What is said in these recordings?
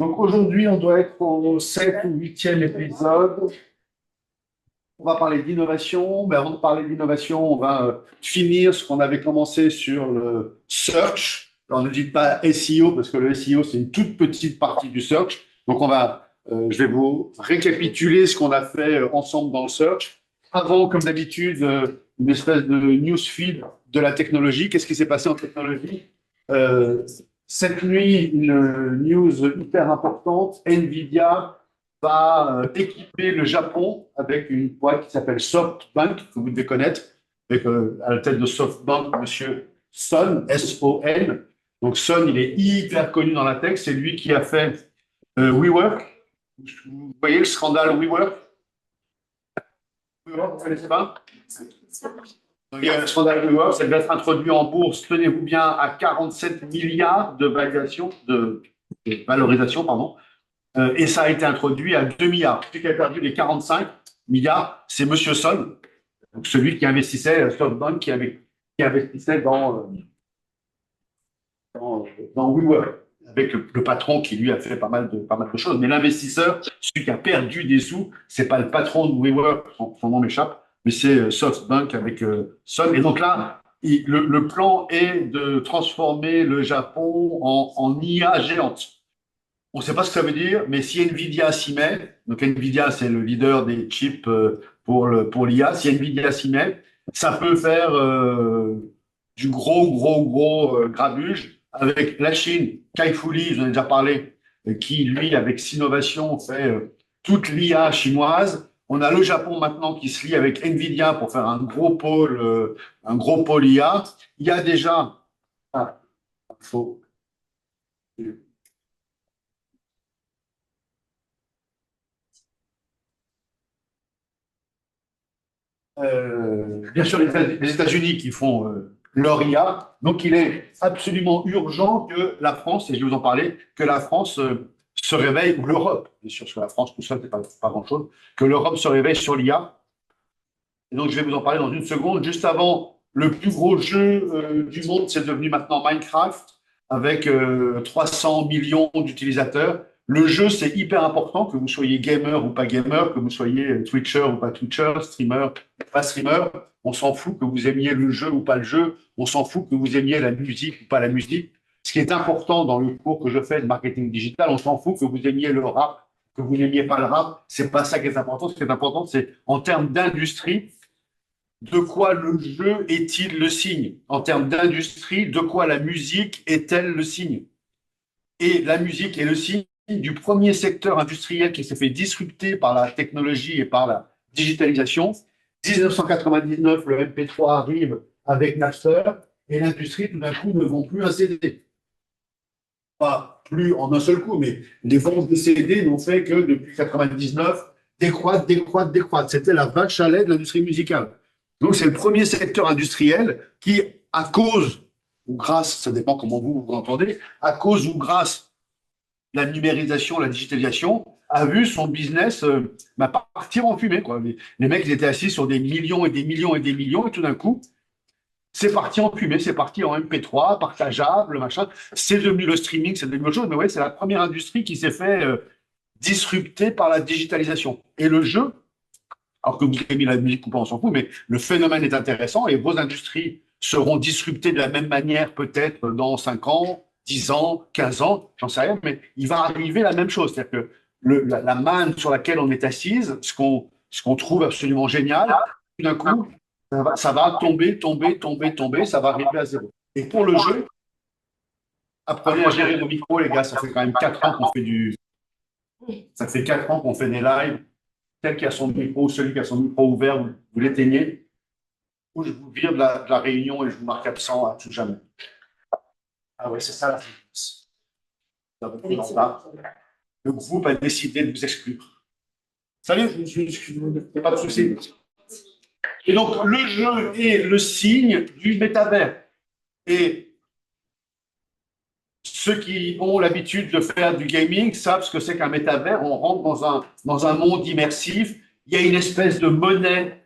Donc aujourd'hui, on doit être au 7 ou 8e épisode. On va parler d'innovation, mais avant de parler d'innovation, on va finir ce qu'on avait commencé sur le search. Alors ne dites pas SEO parce que le SEO, c'est une toute petite partie du search. Donc je vais vous récapituler ce qu'on a fait ensemble dans le search. Avant, comme d'habitude, une espèce de newsfeed de la technologie. Qu'est-ce qui s'est passé en technologie? Euh, cette nuit, une news hyper importante. Nvidia va équiper le Japon avec une boîte qui s'appelle SoftBank, que vous devez connaître, avec à la tête de SoftBank, monsieur Son, S-O-N. Donc Son, il est hyper connu dans la tech, c'est lui qui a fait WeWork. Vous voyez le scandale WeWork? WeWork, vous ne connaissez pas? Donc, il y a un scandale WeWork, ça devait être introduit en bourse, tenez-vous bien, à 47 milliards de valorisation, pardon. Et ça a été introduit à 2 milliards. Celui qui a perdu les 45 milliards, c'est Monsieur Son, donc celui qui investissait, SoftBank, qui investissait dans WeWork, avec le patron qui lui a fait pas mal de choses. Mais l'investisseur, celui qui a perdu des sous, c'est pas le patron de WeWork, son nom m'échappe, mais c'est SoftBank avec Son. Et donc là, le plan est de transformer le Japon en IA géante. On ne sait pas ce que ça veut dire, mais si Nvidia s'y met, donc Nvidia c'est le leader des chips pour l'IA, si Nvidia s'y met, ça peut faire du gros grabuge avec la Chine, Kai-Fu Lee, j'en ai déjà parlé, qui lui avec Sinovation fait toute l'IA chinoise. On a le Japon maintenant qui se lie avec Nvidia pour faire un gros pôle IA. Il y a déjà, ah, faut, bien sûr les États-Unis qui font leur IA. Donc, il est absolument urgent que la France, et je vais vous en parler, que la France se réveille, ou l'Europe, bien sûr, parce que la France tout seul, c'est pas grand-chose, que l'Europe se réveille sur l'IA. Et donc, je vais vous en parler dans une seconde. Juste avant, le plus gros jeu du monde, c'est devenu maintenant Minecraft, avec 300 millions d'utilisateurs. Le jeu, c'est hyper important, que vous soyez gamer ou pas gamer, que vous soyez Twitcher ou pas Twitcher, streamer ou pas streamer. On s'en fout que vous aimiez le jeu ou pas le jeu. On s'en fout que vous aimiez la musique ou pas la musique. Ce qui est important dans le cours que je fais de marketing digital, on s'en fout que vous aimiez le rap, que vous n'aimiez pas le rap. C'est pas ça qui est important. Ce qui est important, c'est en termes d'industrie, de quoi le jeu est-il le signe? En termes d'industrie, de quoi la musique est-elle le signe? Et la musique est le signe du premier secteur industriel qui s'est fait disrupter par la technologie et par la digitalisation. 1999, le MP3 arrive avec Napster et l'industrie, tout d'un coup, ne vend plus un CD. Pas plus en un seul coup, mais les ventes de CD n'ont fait que depuis 99 décroître. C'était la vache à lait de l'industrie musicale. Donc, c'est le premier secteur industriel qui, à cause ou grâce, ça dépend comment vous entendez, à cause ou grâce la numérisation, la digitalisation, a vu son business partir en fumée, quoi. Les mecs, ils étaient assis sur des millions et des millions et des millions, et tout d'un coup, c'est parti en fumée, c'est parti en MP3, partageable, machin. C'est devenu le streaming, c'est devenu autre chose. Mais ouais, c'est la première industrie qui s'est fait disrupter par la digitalisation. Et le jeu, alors que vous avez mis la musique ou pas, on s'en fout, mais le phénomène est intéressant et vos industries seront disruptées de la même manière peut-être dans 5 ans, 10 ans, 15 ans, j'en sais rien, mais il va arriver la même chose. C'est-à-dire que la manne sur laquelle on est assise, ce qu'on trouve absolument génial, tout d'un coup, ça va tomber, ça va arriver à zéro. Et pour le jeu, apprenez à gérer vos micros, les gars, ça fait quand même 4 ans ça fait 4 ans qu'on fait des lives. Tel qui a son micro, celui qui a son micro ouvert, vous l'éteignez, ou je vous vire de la réunion et je vous marque absent à tout jamais. Ah ouais, c'est ça la différence. Le groupe a décidé de vous exclure. Salut, pas de souci. Et donc, le jeu est le signe du métavers. Et ceux qui ont l'habitude de faire du gaming savent ce que c'est qu'un métavers. On rentre dans un monde immersif. Il y a une espèce de monnaie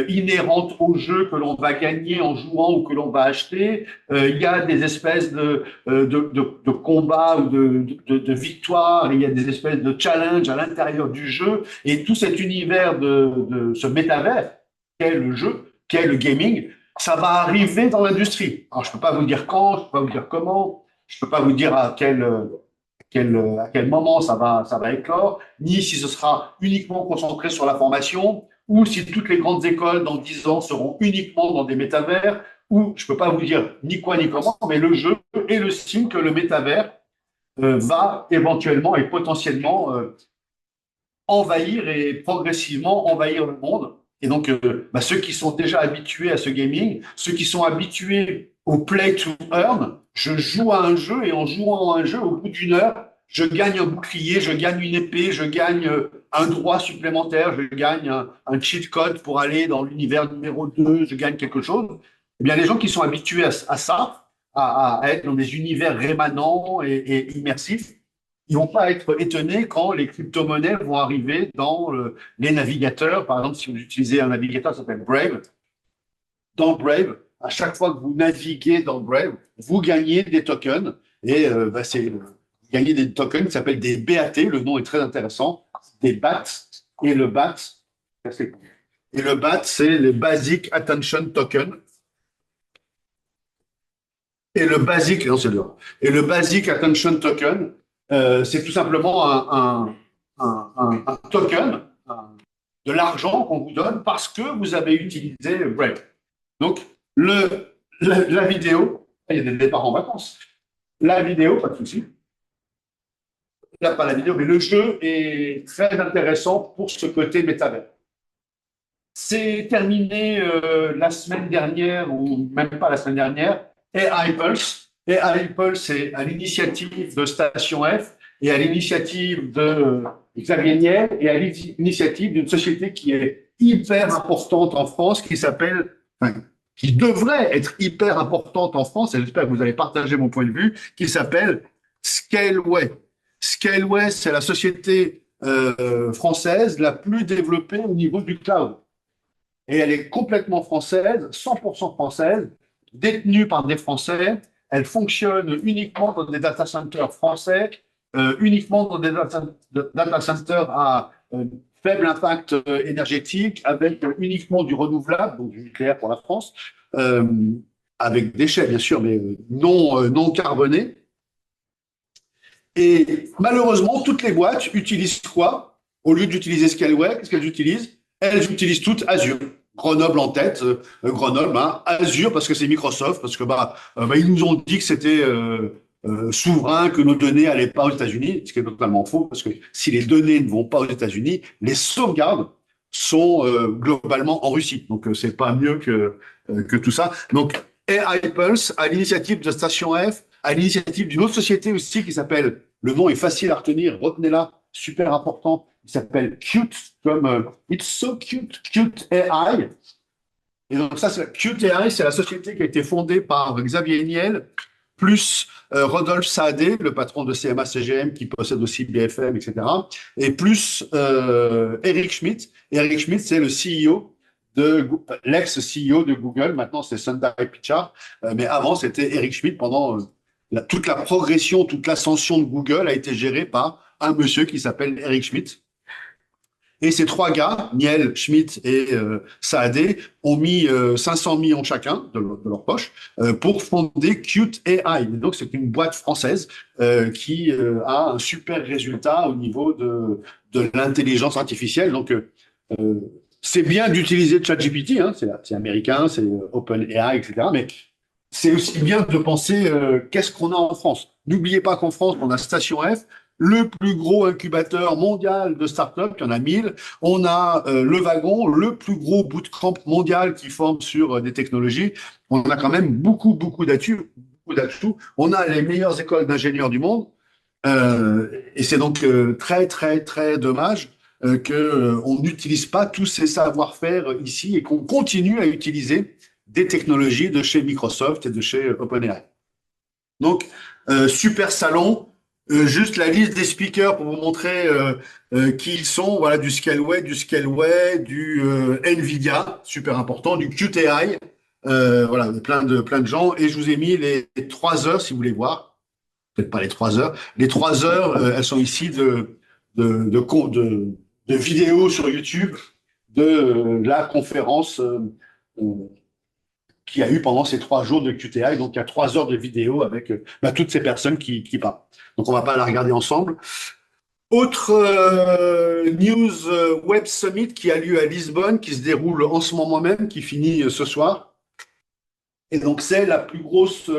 inhérentes au jeu que l'on va gagner en jouant ou que l'on va acheter. Il y a des espèces de combats ou de victoires. Il y a des espèces de challenges à l'intérieur du jeu. Et tout cet univers de ce métavers, qu'est le jeu, qu'est le gaming, ça va arriver dans l'industrie. Alors, je ne peux pas vous dire quand, je ne peux pas vous dire comment, je ne peux pas vous dire à quel moment ça va éclore, ni si ce sera uniquement concentré sur la formation, ou si toutes les grandes écoles dans 10 ans seront uniquement dans des métavers, ou je ne peux pas vous dire ni quoi ni comment, mais le jeu est le signe que le métavers va éventuellement et potentiellement envahir et progressivement envahir le monde. Et donc, ceux qui sont déjà habitués à ce gaming, ceux qui sont habitués au play to earn, je joue à un jeu et en jouant à un jeu, au bout d'une heure, je gagne un bouclier, je gagne une épée, je gagne un droit supplémentaire, je gagne un cheat code pour aller dans l'univers numéro 2, je gagne quelque chose. Eh bien, les gens qui sont habitués à ça, à être dans des univers rémanents et immersifs, ils vont pas être étonnés quand les crypto-monnaies vont arriver dans les navigateurs. Par exemple, si vous utilisez un navigateur qui s'appelle Brave, dans Brave, à chaque fois que vous naviguez dans Brave, vous gagnez des tokens. Et vous gagnez des tokens qui s'appellent des BAT. Le nom est très intéressant. Des BAT. Et le BAT, c'est les Basic Attention Token. Et le Basic, non, c'est dur. Et le Basic Attention Token, c'est tout simplement un token, de l'argent qu'on vous donne parce que vous avez utilisé Brave. Donc, la vidéo, il y a des départs en vacances. La vidéo, pas de souci. Là, pas la vidéo, mais le jeu est très intéressant pour ce côté métavers. C'est terminé la semaine dernière, ou même pas la semaine dernière, AI Pulse. AI Pulse, c'est à l'initiative de Station F et à l'initiative de Xavier Niel et à l'initiative d'une société qui est hyper importante en France, qui devrait être hyper importante en France, et j'espère que vous allez partager mon point de vue, qui s'appelle Scaleway. Scaleway, c'est la société française la plus développée au niveau du cloud. Et elle est complètement française, 100% française, détenue par des Français. Elle fonctionne uniquement dans des data centers français, uniquement dans des data centers à faible impact énergétique, avec uniquement du renouvelable, donc du nucléaire pour la France, avec déchets bien sûr, mais non carbonés. Et malheureusement, toutes les boîtes utilisent quoi? Au lieu d'utiliser Scaleway, qu'est-ce qu'elles utilisent? Elles utilisent toutes Azure. Grenoble en tête, Grenoble, Azure parce que c'est Microsoft, parce que ils nous ont dit que c'était souverain, que nos données n'allaient pas aux États-Unis, ce qui est totalement faux, parce que si les données ne vont pas aux États-Unis, les sauvegardes sont globalement en Russie. Donc c'est pas mieux que tout ça. Donc AI Pulse, à l'initiative de Station F, à l'initiative d'une autre société aussi qui s'appelle, le nom est facile à retenir, retenez-la, super important, il s'appelle Qt, comme It's so cute, Qt AI. Et donc ça, Qt AI, c'est la société qui a été fondée par Xavier Niel, plus Rodolphe Saadé, le patron de CMA-CGM, qui possède aussi BFM, etc., et plus Eric Schmidt. Eric Schmidt, c'est le CEO l'ex-CEO de Google, maintenant c'est Sundar Pichai, mais avant c'était Eric Schmidt pendant toute la progression, toute l'ascension de Google a été gérée par un monsieur qui s'appelle Eric Schmidt. Et ces trois gars, Niel, Schmidt et Saadé, ont mis 500 millions chacun de leur poche pour fonder Qt AI. Donc c'est une boîte française qui a un super résultat au niveau de l'intelligence artificielle. Donc c'est bien d'utiliser ChatGPT, hein, c'est américain, c'est OpenAI, etc. Mais c'est aussi bien de penser qu'est-ce qu'on a en France. N'oubliez pas qu'en France, on a Station F, le plus gros incubateur mondial de start-up, il y en a 1000. On a Le Wagon, le plus gros bootcamp mondial qui forme sur des technologies. On a quand même beaucoup d'atouts. On a les meilleures écoles d'ingénieurs du monde. Et c'est donc très dommage qu'on n'utilise pas tous ces savoir-faire ici et qu'on continue à utiliser des technologies de chez Microsoft et de chez OpenAI. Donc, super salon. Juste la liste des speakers pour vous montrer qui ils sont. Voilà, du Scaleway, du Nvidia, super important, du QTI. Voilà, plein de gens. Et je vous ai mis les 3 heures, si vous voulez voir. Peut-être pas les 3 heures. Les 3 heures, elles sont ici de vidéos sur YouTube de la conférence euh, qu'il y a eu pendant ces 3 jours de QTI. Donc, il y a 3 heures de vidéo avec toutes ces personnes qui parlent. Donc, on va pas la regarder ensemble. Autre news Web Summit qui a lieu à Lisbonne, qui se déroule en ce moment même, qui finit ce soir. Et donc, c'est la plus grosse.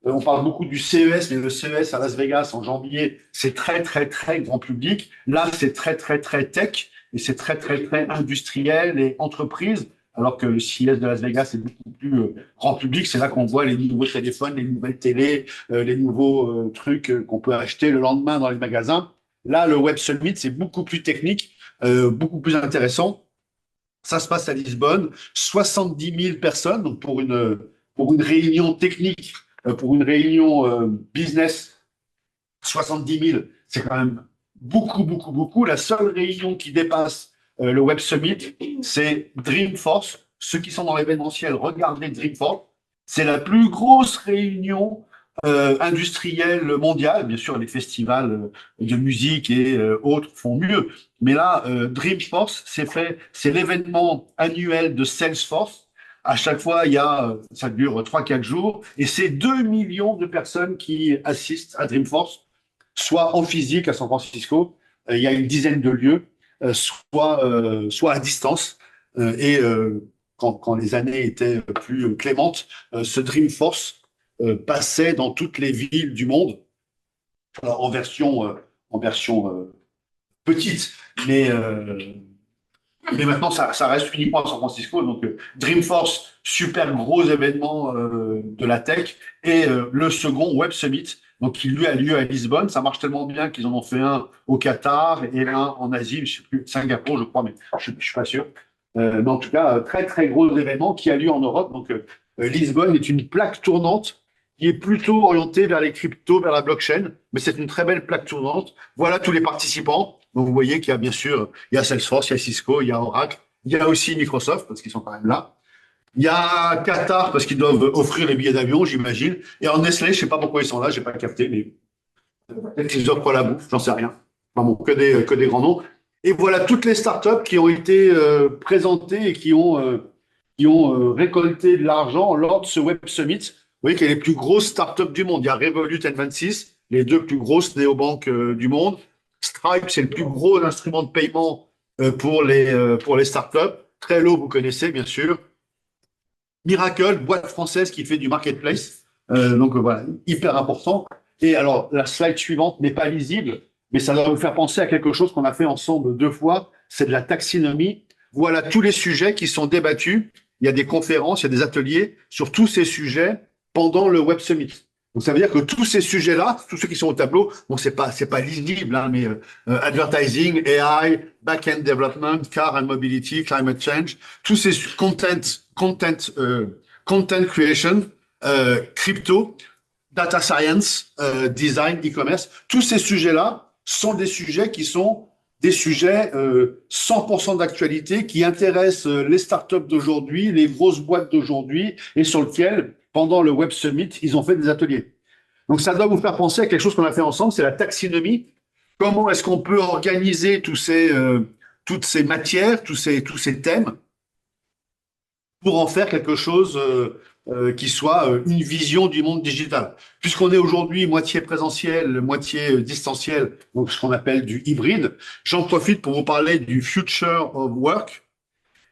On parle beaucoup du CES, mais le CES à Las Vegas en janvier, c'est très, très, très grand public. Là, c'est très, très, très tech et c'est très, très, très industriel et entreprise. Alors que le CES de Las Vegas est beaucoup plus grand public. C'est là qu'on voit les nouveaux téléphones, les nouvelles télés, les nouveaux trucs qu'on peut acheter le lendemain dans les magasins. Là, le Web Summit, c'est beaucoup plus technique, beaucoup plus intéressant. Ça se passe à Lisbonne, 70 000 personnes donc pour une réunion technique, pour une réunion business, 70 000, c'est quand même beaucoup, beaucoup, beaucoup. La seule réunion qui dépasse le Web Summit, c'est Dreamforce. Ceux qui sont dans l'événementiel, regardez Dreamforce. C'est la plus grosse réunion industrielle mondiale. Bien sûr, les festivals de musique et autres font mieux. Mais là, Dreamforce, c'est l'événement annuel de Salesforce. À chaque fois, ça dure 3, 4 jours et c'est 2 millions de personnes qui assistent à Dreamforce, soit en physique à San Francisco, il y a une dizaine de lieux, soit à distance. Quand les années étaient plus clémentes, ce Dreamforce passait dans toutes les villes du monde, en version petite, mais maintenant ça reste uniquement à San Francisco. Donc Dreamforce, super gros événement de la tech, et le second Web Summit, donc qui lui a lieu à Lisbonne. Ça marche tellement bien qu'ils en ont fait un au Qatar et un en Asie, je sais plus, Singapour je crois, mais je suis pas sûr. Mais en tout cas, très très gros événement qui a lieu en Europe. Donc Lisbonne est une plaque tournante qui est plutôt orientée vers les cryptos, vers la blockchain, mais c'est une très belle plaque tournante. Voilà tous les participants. Donc vous voyez qu'il y a bien sûr, il y a Salesforce, il y a Cisco, il y a Oracle, il y a aussi Microsoft parce qu'ils sont quand même là. Il y a Qatar parce qu'ils doivent offrir les billets d'avion, j'imagine. Et en Nestlé, je sais pas pourquoi ils sont là, j'ai pas capté, mais peut-être qu'ils offrent la bouffe, j'en sais rien. Enfin bon, que des grands noms. Et voilà toutes les startups qui ont été présentées et qui ont récolté de l'argent lors de ce Web Summit. Vous voyez qu'il y a les plus grosses startups du monde. Il y a Revolut et N26, les deux plus grosses néobanques du monde. Stripe, c'est le plus gros instrument de paiement pour les startups. Trello, vous connaissez bien sûr. Miracle, boîte française qui fait du marketplace. Donc voilà, hyper important. Et alors, la slide suivante n'est pas lisible, mais ça doit vous faire penser à quelque chose qu'on a fait ensemble 2 fois, c'est de la taxinomie. Voilà tous les sujets qui sont débattus. Il y a des conférences, il y a des ateliers sur tous ces sujets pendant le Web Summit. Donc ça veut dire que tous ces sujets-là, tous ceux qui sont au tableau, bon c'est pas lisible, hein, mais advertising, AI, back-end development, car and mobility, climate change, tous ces content creation, crypto, data science, design, e-commerce, tous ces sujets-là sont des sujets qui sont des sujets 100% d'actualité qui intéressent les startups d'aujourd'hui, les grosses boîtes d'aujourd'hui et sur lesquels, pendant le Web Summit, ils ont fait des ateliers. Donc ça doit vous faire penser à quelque chose qu'on a fait ensemble, c'est la taxinomie. Comment est-ce qu'on peut organiser toutes ces matières, tous ces thèmes pour en faire quelque chose qui soit une vision du monde digital. Puisqu'on est aujourd'hui moitié présentiel, moitié distanciel, donc ce qu'on appelle du hybride, j'en profite pour vous parler du Future of Work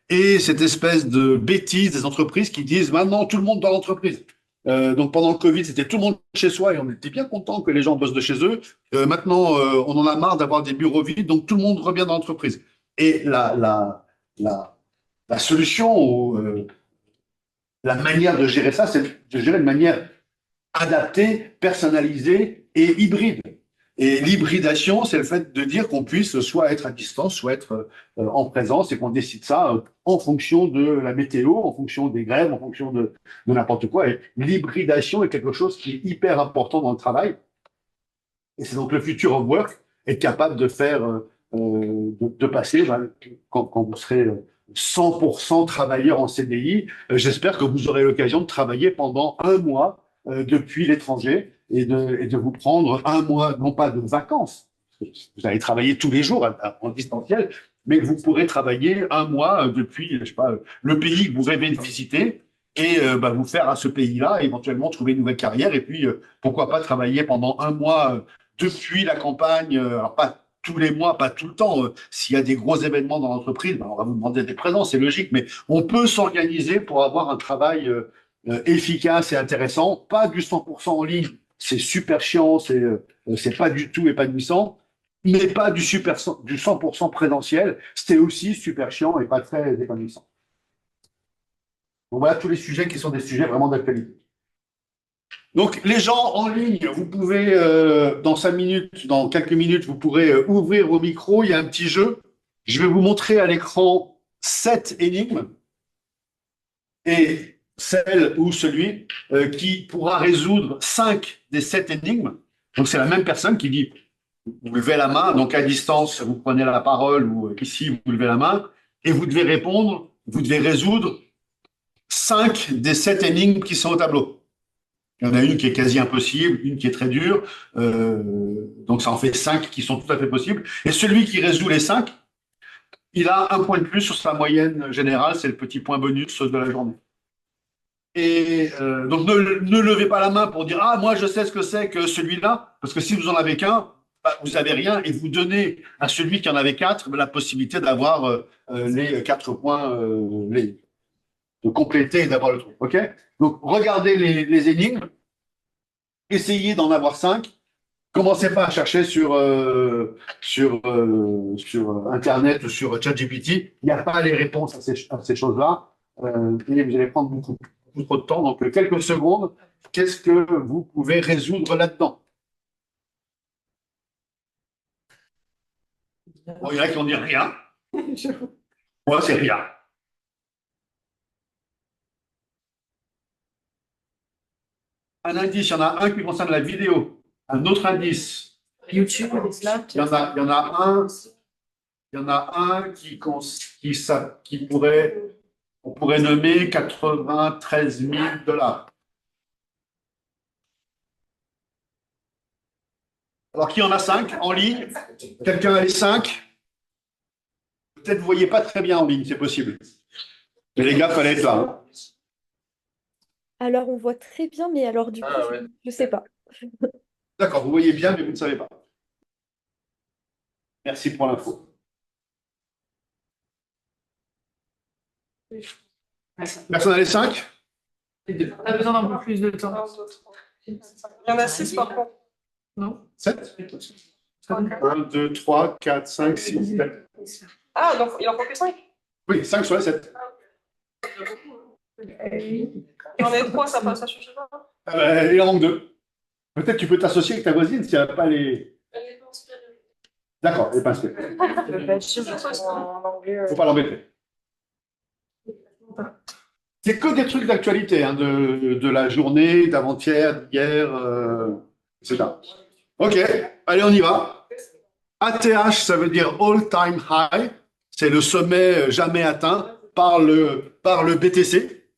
et cette espèce de bêtise des entreprises qui disent maintenant tout le monde dans l'entreprise. Donc pendant le Covid, c'était tout le monde chez soi et on était bien content que les gens bossent de chez eux. Maintenant, on en a marre d'avoir des bureaux vides, donc tout le monde revient dans l'entreprise. Et la solution ou la manière de gérer ça, c'est de gérer de manière adaptée, personnalisée et hybride. Et l'hybridation, c'est le fait de dire qu'on puisse soit être à distance, soit être en présence et qu'on décide ça en fonction de la météo, en fonction des grèves, en fonction de n'importe quoi. Et l'hybridation est quelque chose qui est hyper important dans le travail. Et c'est donc le future of work, être capable de faire, de passer, quand vous serez 100% travailleur en CDI, j'espère que vous aurez l'occasion de travailler pendant un mois depuis l'étranger et de vous prendre un mois, non pas de vacances, vous allez travailler tous les jours en distanciel, mais vous pourrez travailler un mois depuis, je sais pas, le pays que vous rêvez de visiter et vous faire à ce pays-là, éventuellement trouver une nouvelle carrière et puis pourquoi pas travailler pendant un mois depuis la campagne, alors pas tous les mois, pas tout le temps. S'il y a des gros événements dans l'entreprise, on va vous demander des présents, c'est logique, mais on peut s'organiser pour avoir un travail efficace et intéressant, pas du 100% en ligne, c'est super chiant, c'est pas du tout épanouissant, mais pas du 100% présentiel, c'était aussi super chiant et pas très épanouissant. Donc voilà tous les sujets qui sont des sujets vraiment d'actualité. Donc les gens en ligne, vous pouvez, dans 5 minutes, dans quelques minutes, vous pourrez ouvrir vos micros, il y a un petit jeu. Je vais vous montrer à l'écran 7 énigmes et celle ou celui qui pourra résoudre 5 des 7 énigmes. Donc c'est la même personne qui dit vous levez la main, donc à distance, vous prenez la parole, ou ici, vous levez la main, et vous devez répondre, vous devez résoudre 5 des 7 énigmes qui sont au tableau. Il y en a une qui est quasi impossible, une qui est très dure, donc ça en fait 5 qui sont tout à fait possibles. Et celui qui résout les 5, il a un point de plus sur sa moyenne générale, c'est le petit point bonus de la journée. Et donc ne levez pas la main pour dire ah moi je sais ce que c'est que celui-là, parce que si vous en avez qu'un, vous n'avez rien et vous donnez à celui qui en avait 4 la possibilité d'avoir les 4 points, de compléter et d'avoir le truc. Ok. Donc regardez les énigmes, essayez d'en avoir 5. Commencez pas à chercher sur Internet ou sur ChatGPT. Il n'y a pas les réponses à ces choses-là. Et vous allez prendre beaucoup trop de temps. Donc, quelques secondes, qu'est-ce que vous pouvez résoudre là-dedans? Bon, il y en a qui vont dire rien. Moi, c'est rien. Un indice, il y en a un qui concerne la vidéo. Un autre indice. YouTube, Snap. Il y en a un qui pourrait, on pourrait nommer 93 000 $. Alors, qui en a 5 en ligne? Quelqu'un a les 5? Peut-être vous ne voyez pas très bien en ligne, c'est possible. Mais les gars, il fallait être là. Hein. Alors, on voit très bien, mais alors du coup, Ouais. je sais pas. D'accord, vous voyez bien, mais vous ne savez pas. Merci pour l'info. Personne n'a les 5? On a besoin d'un peu plus de temps. Il y en a 6 par contre. Non? 7? 1, 2, 3, 4, 5, 6, 7. Ah, donc il en faut que 5. Oui, 5 sur les 7. Il y en a 3, ça suffit pas. Il en manque 2. Peut-être tu peux t'associer avec ta voisine si elle n'a pas les. D'accord, elle n'est pas inspirée. Le badge en anglais. Il ne faut pas l'embêter. C'est que des trucs d'actualité, hein, de la journée, d'avant-hier, d'hier, etc. Ok, allez, on y va. ATH, ça veut dire All Time High. C'est le sommet jamais atteint par le BTC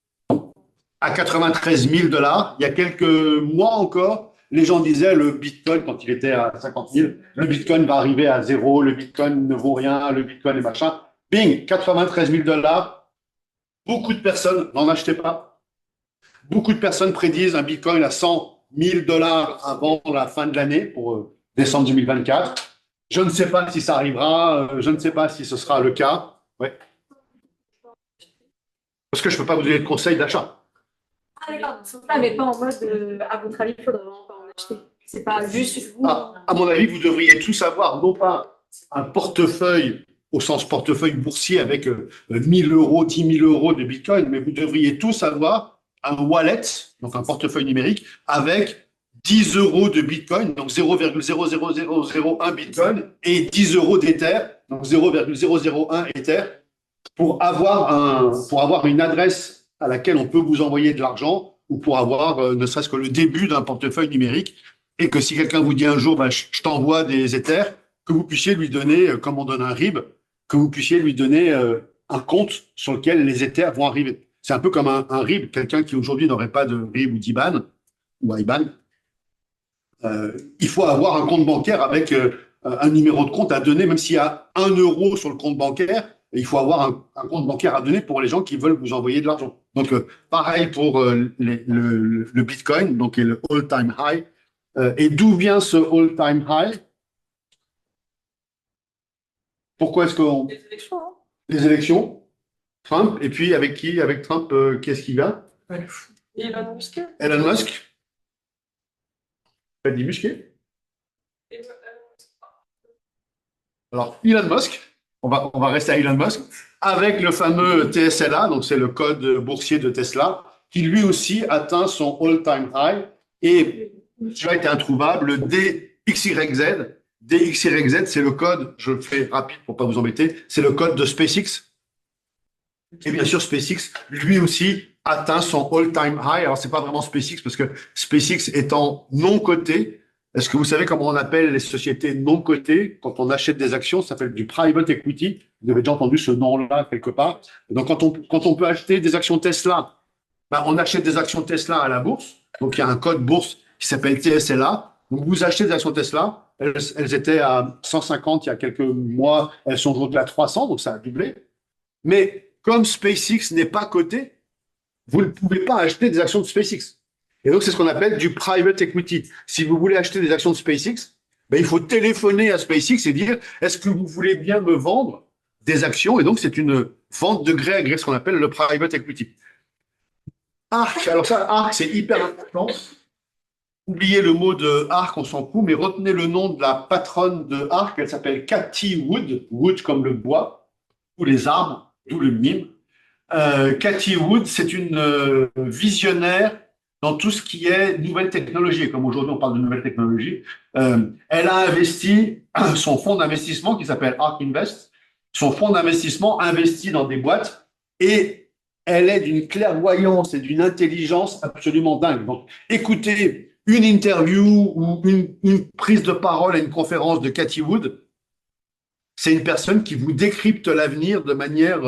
à 93 000 $. Il y a quelques mois encore, les gens disaient le Bitcoin, quand il était à 50 000, le Bitcoin va arriver à zéro, le Bitcoin ne vaut rien, le Bitcoin est machin. Bing, 93 000 $. Beaucoup de personnes n'en achetaient pas. Beaucoup de personnes prédisent un Bitcoin à 100 000 $ avant la fin de l'année pour décembre 2024. Je ne sais pas si ça arrivera, je ne sais pas si ce sera le cas. Ouais. Parce que je ne peux pas vous donner de conseils d'achat. Ah, d'accord. Ah, mais pas en mode, à votre avis, il faudrait vraiment pas en acheter. C'est pas juste vous. À mon avis, vous devriez tous avoir, non pas un portefeuille au sens portefeuille boursier avec 1 000 €, 10 000 € de Bitcoin, mais vous devriez tous avoir un wallet, donc un portefeuille numérique, avec 10 € de Bitcoin, donc 0,00001 Bitcoin, et 10 € d'Ether, donc 0,001 Ether, pour avoir une adresse à laquelle on peut vous envoyer de l'argent ou pour avoir ne serait-ce que le début d'un portefeuille numérique. et que si quelqu'un vous dit un jour, bah, je t'envoie des Ethers, que vous puissiez lui donner, comme on donne un RIB, que vous puissiez lui donner un compte sur lequel les Ethers vont arriver. C'est un peu comme un RIB, quelqu'un qui aujourd'hui n'aurait pas de RIB ou d'IBAN, ou IBAN, il faut avoir un compte bancaire avec un numéro de compte à donner, même s'il y a 1 euro sur le compte bancaire, il faut avoir un compte bancaire à donner pour les gens qui veulent vous envoyer de l'argent. Donc, pareil pour le Bitcoin, donc le all-time high. Et d'où vient ce all-time high? Pourquoi est-ce qu'on... Les élections, hein. Les élections, Trump, et puis avec qui? Avec Trump, qu'est-ce qui vient? Elon Musk. Elon Musk? Pas dit Musquet? Alors, Elon Musk, on va rester à Elon Musk, avec le fameux TSLA, donc c'est le code boursier de Tesla, qui lui aussi atteint son all-time high, et celui-là était introuvable, le DXYZ. DXYZ, c'est le code, je le fais rapide pour pas vous embêter, c'est le code de SpaceX. Et bien sûr, SpaceX, lui aussi, atteint son all-time high. Alors, c'est pas vraiment SpaceX, parce que SpaceX étant non coté, est-ce que vous savez comment on appelle les sociétés non cotées? Quand on achète des actions, ça s'appelle du private equity. Vous avez déjà entendu ce nom-là quelque part. Donc, quand on peut acheter des actions Tesla, ben, on achète des actions Tesla à la bourse. Donc, il y a un code bourse qui s'appelle TSLA. Donc, vous achetez des actions Tesla. Elles étaient à 150 il y a quelques mois. Elles sont aujourd'hui à 300, donc ça a doublé. Mais comme SpaceX n'est pas coté, vous ne pouvez pas acheter des actions de SpaceX. Et donc, c'est ce qu'on appelle du private equity. Si vous voulez acheter des actions de SpaceX, ben, il faut téléphoner à SpaceX et dire, est-ce que vous voulez bien me vendre des actions? Et donc, c'est une vente de gré à gré, ce qu'on appelle le private equity. ARK, alors ça, ARK, c'est hyper important. Oubliez le mot de ARK, on s'en fout, mais retenez le nom de la patronne de ARK, elle s'appelle Cathie Wood, Wood comme le bois, ou les arbres, d'où le mime. Cathie Wood, c'est une visionnaire dans tout ce qui est nouvelles technologies. Comme aujourd'hui, on parle de nouvelles technologies. Elle a investi son fonds d'investissement qui s'appelle ARK Invest. Son fonds d'investissement investit dans des boîtes et elle est d'une clairvoyance et d'une intelligence absolument dingue. Donc, écoutez une interview ou une prise de parole à une conférence de Cathie Wood. C'est une personne qui vous décrypte l'avenir de manière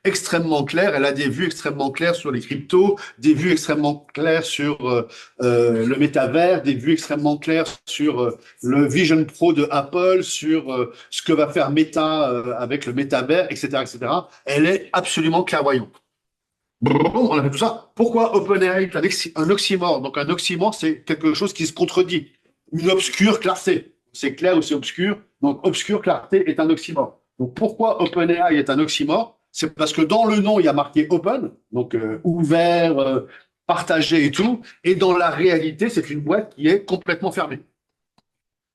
extrêmement claire. Elle a des vues extrêmement claires sur les cryptos, des vues extrêmement claires sur le métavers, des vues extrêmement claires sur le Vision Pro de Apple, sur ce que va faire Meta avec le métavers, etc., etc. Elle est absolument clairvoyante. On a fait tout ça. Pourquoi OpenAI est un oxymore? Donc un oxymore, c'est quelque chose qui se contredit. Une obscure clarté. C'est clair ou c'est obscur. Donc, obscure clarté est un oxymore. Donc, pourquoi OpenAI est un oxymore? C'est parce que dans le nom, il y a marqué open, donc ouvert, partagé et tout. Et dans la réalité, c'est une boîte qui est complètement fermée.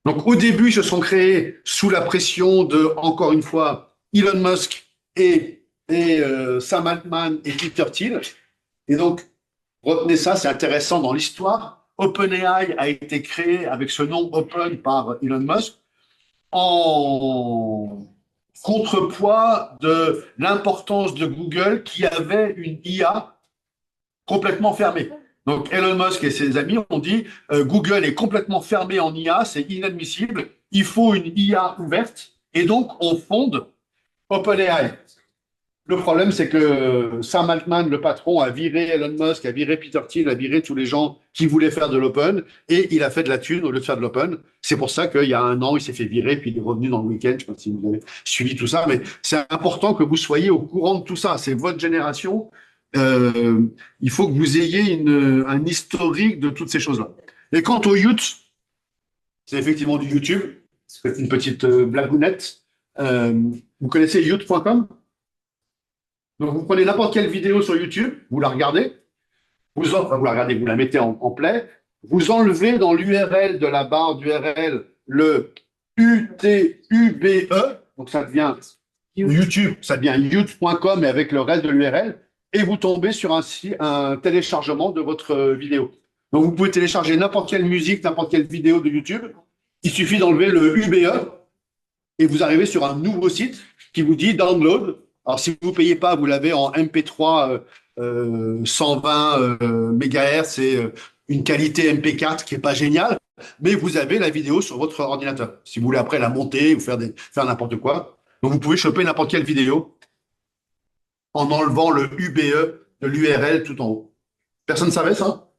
Donc, au début, ils se sont créés sous la pression de, encore une fois, Elon Musk et Sam Altman et Peter Thiel. Et donc, retenez ça, c'est intéressant dans l'histoire. OpenAI a été créé avec ce nom Open par Elon Musk en contrepoids de l'importance de Google qui avait une IA complètement fermée. Donc Elon Musk et ses amis ont dit Google est complètement fermé en IA, c'est inadmissible, il faut une IA ouverte et donc on fonde OpenAI. Le problème, c'est que Sam Altman, le patron, a viré Elon Musk, a viré Peter Thiel, a viré tous les gens qui voulaient faire de l'open, et il a fait de la thune au lieu de faire de l'open. C'est pour ça qu'il y a 1 an, il s'est fait virer, puis il est revenu dans le week-end. Je ne sais pas si vous avez suivi tout ça, mais c'est important que vous soyez au courant de tout ça. C'est votre génération. Il faut que vous ayez un historique de toutes ces choses-là. Et quant au Youth, c'est effectivement du YouTube. C'est une petite blagounette. Vous connaissez youth.com? Donc, vous prenez n'importe quelle vidéo sur YouTube, vous la regardez, vous la mettez en play, vous enlevez dans l'URL de la barre d'URL le UTUBE, donc ça devient YouTube, ça devient youth.com et avec le reste de l'URL, et vous tombez sur un téléchargement de votre vidéo. Donc, vous pouvez télécharger n'importe quelle musique, n'importe quelle vidéo de YouTube. Il suffit d'enlever le UBE et vous arrivez sur un nouveau site qui vous dit download. Alors, si vous ne payez pas, vous l'avez en MP3 120 MHz et une qualité MP4 qui n'est pas géniale. mais vous avez la vidéo sur votre ordinateur. Si vous voulez après la monter ou faire n'importe quoi. Donc, vous pouvez choper n'importe quelle vidéo en enlevant le UBE de l'URL tout en haut. Personne ne savait ça?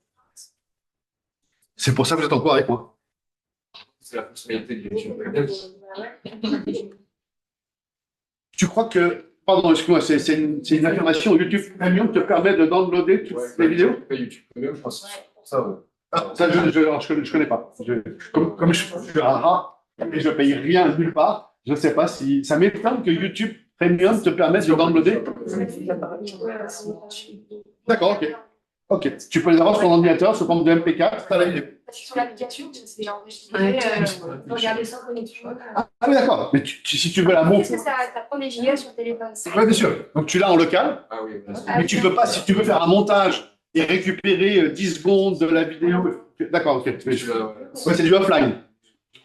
C'est pour ça que vous êtes en cours avec moi. C'est la fonctionnalité de YouTube. Tu crois que... Pardon, excuse-moi, c'est une affirmation. YouTube Premium te permet de downloader toutes les vidéos? YouTube Premium, je pense que c'est pour ça. Ouais. Ah, ça, je connais pas. Comme je suis un rat et je paye rien nulle part, je ne sais pas si... Ça m'étonne que YouTube Premium te permette de downloader. D'accord, ok. Ok. Tu peux les avoir sur ton ordinateur, sous forme de MP4, tu as la vidéo. Sur l'application, c'est enregistré. Regardez sans connexion. Ah oui, d'accord. Mais si tu veux la Oui, monter... c'est ça, ça prend des gigas sur le téléphone. Oui, bien sûr. Donc tu l'as en local, Ah oui, bien sûr. mais tu peux pas, si tu veux faire un montage et récupérer 10 secondes de la vidéo. D'accord, ok. Ouais, c'est du offline.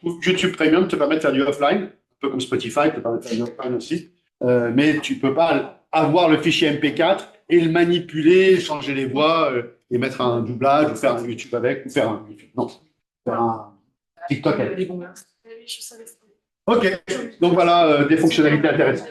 YouTube Premium te permet de faire du offline, un peu comme Spotify te permet de faire du offline aussi. Mais tu peux pas avoir le fichier MP4 et le manipuler, changer les voix et mettre un doublage ou faire un YouTube avec, ou faire un YouTube. Non, faire un TikTok avec. Ok, donc voilà des fonctionnalités intéressantes.